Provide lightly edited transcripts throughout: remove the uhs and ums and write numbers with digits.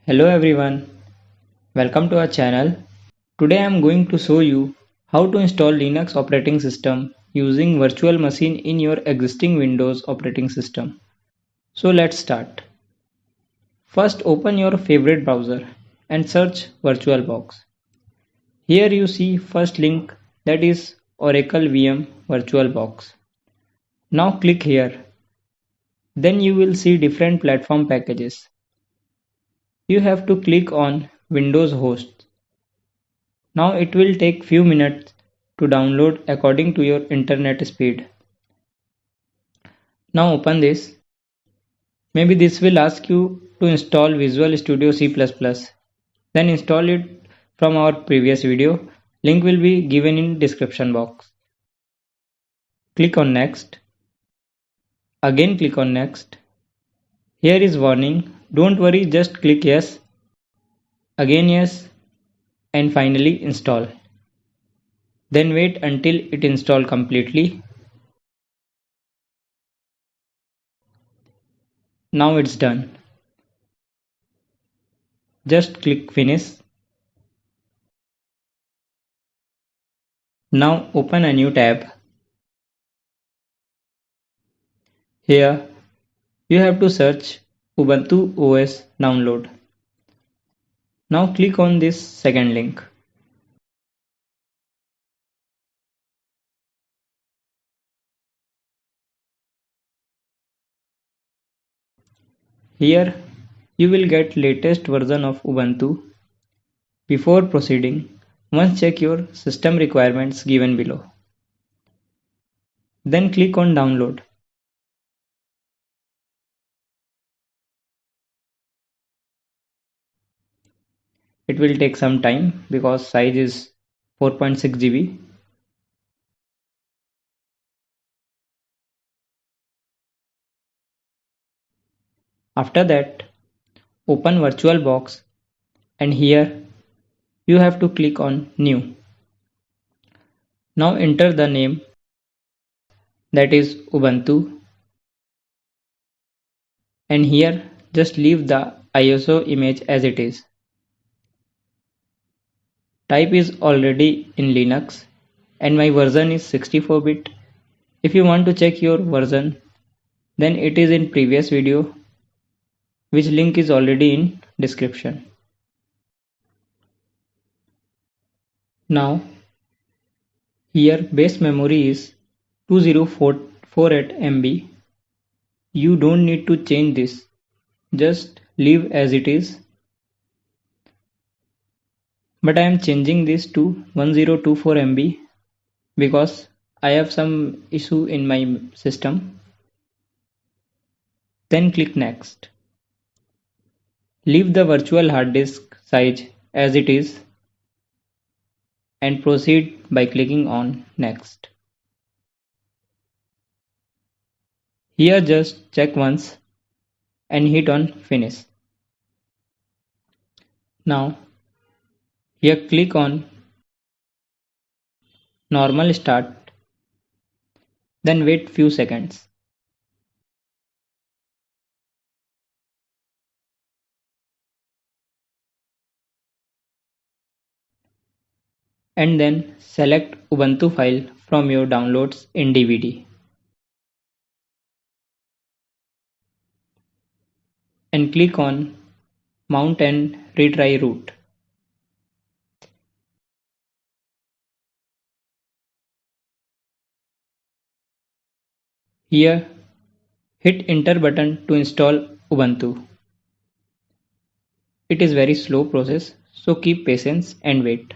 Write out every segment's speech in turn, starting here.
Hello everyone, welcome to our channel. Today I am going to show you how to install Linux operating system using virtual machine in your existing Windows operating system. So let's start. First open your favorite browser and search VirtualBox. Here you see first link, that is Oracle VM VirtualBox. Now click here. Then you will see different platform packages. You have to click on Windows host. Now it will take few minutes to download according to your internet speed. Now open this. Maybe this will ask you to install Visual Studio C++. Then install it from our previous video. Link will be given in description box. Click on next. Again click on next. Here is warning. Don't worry, just click yes. Again yes. And finally install. Then wait until it install completely. Now it's done. Just click finish. Now open a new tab. Here you have to search Ubuntu OS download. Now click on this second link. Here you will get latest version of Ubuntu. Before proceeding, once check your system requirements given below. Then click on download. It will take some time because size is 4.6 GB. After that, open VirtualBox and here you have to click on new. Now enter the name, that is Ubuntu, and here just leave the ISO image as it is. Type is already in Linux and my version is 64-bit. If you want to check your version, then it is in previous video, which link is already in description. Now here base memory is 2048 MB. You don't need to change this, just leave as it is. But I am changing this to 1024 MB because I have some issue in my system. Then click next. Leave the virtual hard disk size as it is and proceed by clicking on next. Here just check once and hit on finish. Now here click on normal start, then wait few seconds. And then select Ubuntu file from your downloads in DVD and click on mount and retry root. Here hit enter button to install Ubuntu. It is very slow process, so keep patience and wait.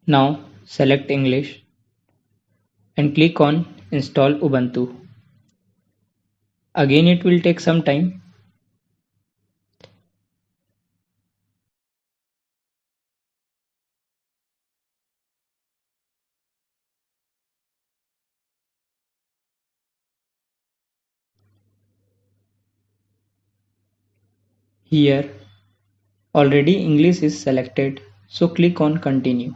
Now select English and click on install Ubuntu. Again it will take some time. Here, already English is selected, so click on Continue.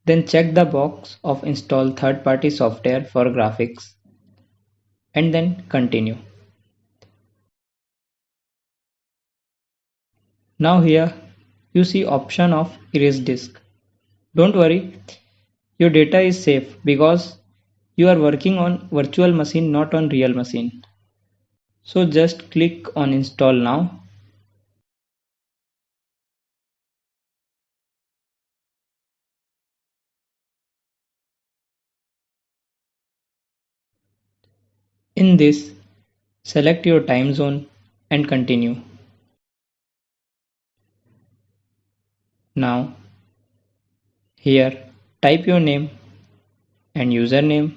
Then check the box of Install third-party software for graphics and then Continue. Now here you see option of Erase disk. Don't worry, your data is safe because you are working on virtual machine, not on real machine. So just click on Install now. In this, select your time zone and continue. Now, here type your name and username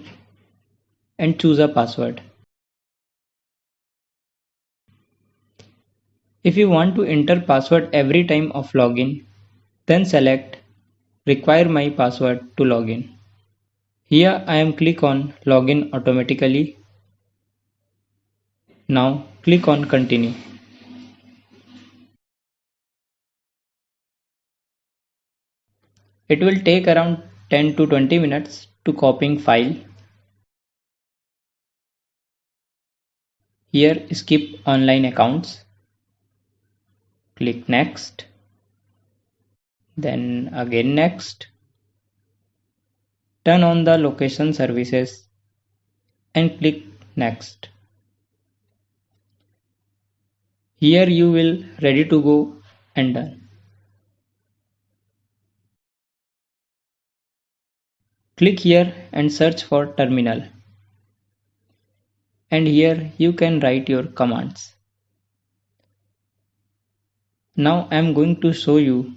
and choose a password. If you want to enter password every time of login, then select Require my password to login. Here I am click on Login automatically. Now click on Continue. It will take around 10 to 20 minutes to copying file. Here skip online accounts. Click Next. Then again Next. Turn on the location services and click Next. Here you will ready to go and done. Click here and search for terminal. And here you can write your commands. Now I am going to show you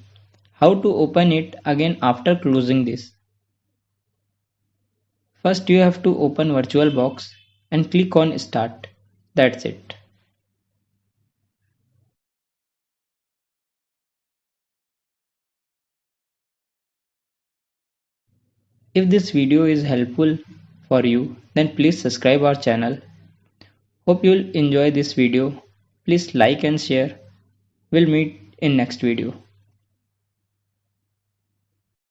how to open it again after closing this. First you have to open VirtualBox and click on Start. That's it. If this video is helpful for you, then please subscribe our channel. Hope you'll enjoy this video. Please like and share. We'll meet in next video.